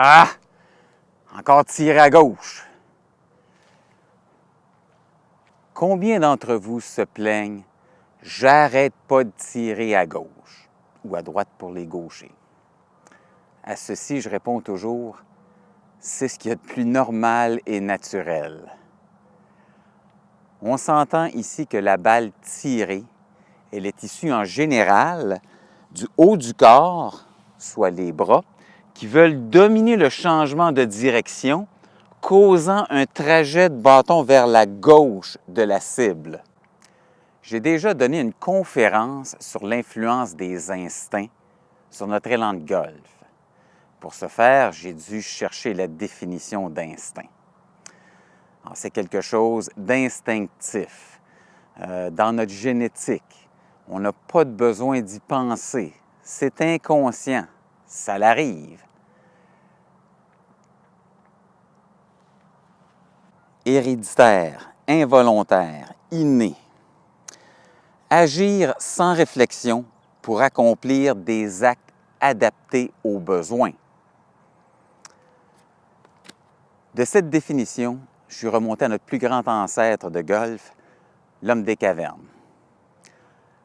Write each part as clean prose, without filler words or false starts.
Ah! Encore tiré à gauche. Combien d'entre vous se plaignent « J'arrête pas de tirer à gauche » ou à droite pour les gauchers? À ceci, je réponds toujours « C'est ce qu'il y a de plus normal et naturel ». On s'entend ici que la balle tirée, elle est issue en général du haut du corps, soit les bras, qui veulent dominer le changement de direction, causant un trajet de bâton vers la gauche de la cible. J'ai déjà donné une conférence sur l'influence des instincts sur notre élan de golf. Pour ce faire, j'ai dû chercher la définition d'instinct. C'est quelque chose d'instinctif. Dans notre génétique, on n'a pas de besoin d'y penser. C'est inconscient. Ça l'arrive. Héréditaire, involontaire, inné. Agir sans réflexion pour accomplir des actes adaptés aux besoins. De cette définition, je suis remonté à notre plus grand ancêtre de golf, l'homme des cavernes.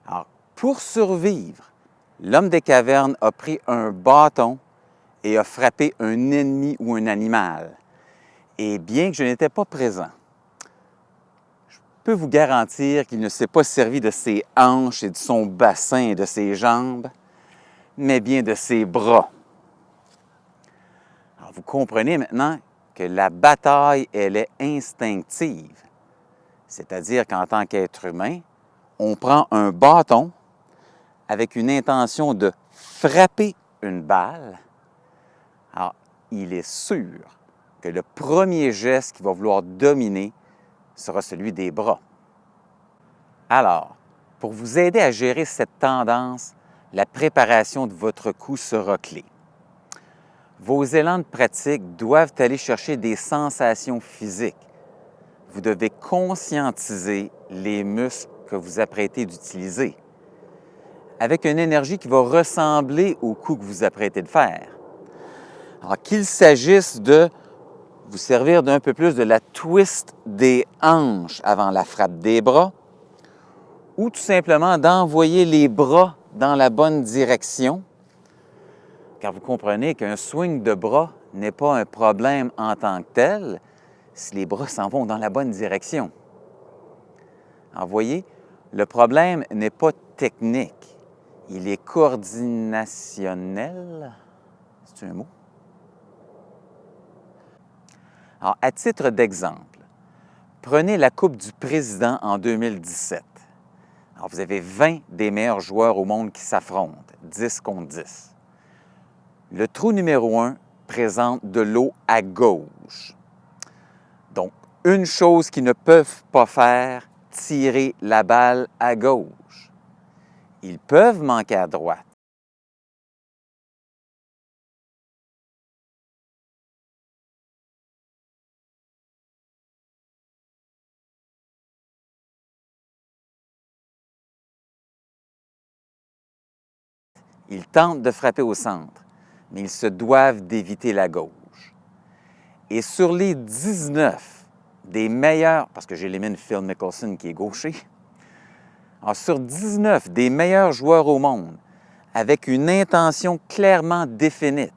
Alors, pour survivre, l'homme des cavernes a pris un bâton et a frappé un ennemi ou un animal. Et bien que je n'étais pas présent, je peux vous garantir qu'il ne s'est pas servi de ses hanches et de son bassin et de ses jambes, mais bien de ses bras. Alors, vous comprenez maintenant que la bataille, elle est instinctive. C'est-à-dire qu'en tant qu'être humain, on prend un bâton avec une intention de frapper une balle. Alors, il est sûr que le premier geste qui va vouloir dominer sera celui des bras. Alors, pour vous aider à gérer cette tendance, la préparation de votre coup sera clé. Vos élans de pratique doivent aller chercher des sensations physiques. Vous devez conscientiser les muscles que vous apprêtez d'utiliser, avec une énergie qui va ressembler au coup que vous apprêtez de faire. Alors, qu'il s'agisse de vous servir d'un peu plus de la twist des hanches avant la frappe des bras, ou tout simplement d'envoyer les bras dans la bonne direction, car vous comprenez qu'un swing de bras n'est pas un problème en tant que tel si les bras s'en vont dans la bonne direction. Alors, voyez, le problème n'est pas technique, il est coordinationnel. C'est un mot? Alors, à titre d'exemple, prenez la Coupe du Président en 2017. Alors, vous avez 20 des meilleurs joueurs au monde qui s'affrontent, 10 contre 10. Le trou numéro 1 présente de l'eau à gauche. Donc, une chose qu'ils ne peuvent pas faire, tirer la balle à gauche. Ils peuvent manquer à droite. Ils tentent de frapper au centre, mais ils se doivent d'éviter la gauche. Et sur les 19 des meilleurs, parce que j'élimine Phil Mickelson qui est gaucher, alors sur 19 des meilleurs joueurs au monde, avec une intention clairement définie,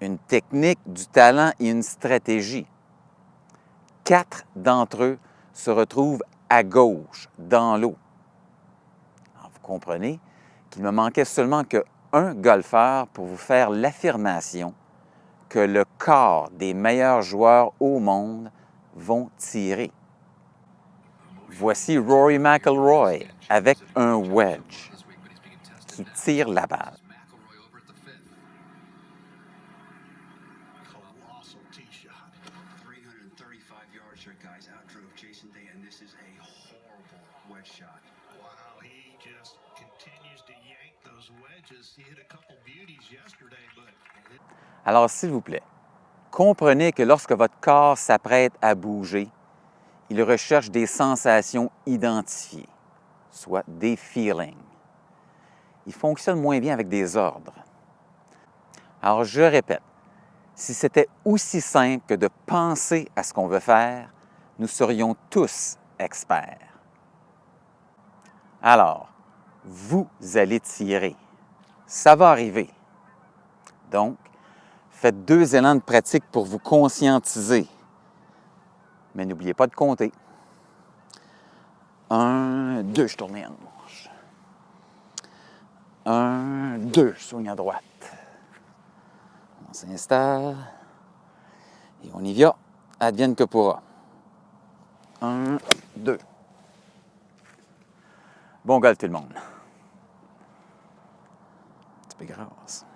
une technique, du talent et une stratégie, 4 d'entre eux se retrouvent à gauche, dans l'eau. Alors, vous comprenez qu'il me manquait seulement qu'un golfeur pour vous faire l'affirmation que le corps des meilleurs joueurs au monde vont tirer. Voici Rory McIlroy avec un wedge qui tire la balle. Alors, s'il vous plaît, comprenez que lorsque votre corps s'apprête à bouger, il recherche des sensations identifiées, soit des feelings. Il fonctionne moins bien avec des ordres. Alors, je répète, Si c'était aussi simple que de penser à ce qu'on veut faire, nous serions tous experts. Alors, vous allez tirer. Ça va arriver. Donc, faites 2 élans de pratique pour vous conscientiser. Mais n'oubliez pas de compter. 1, 2, je tourne en manche. 1, 2, je soigne à droite. On s'installe. Et on y va. Advienne que pourra. 1, 2. Bon golf tout le monde. Un petit peu grasse.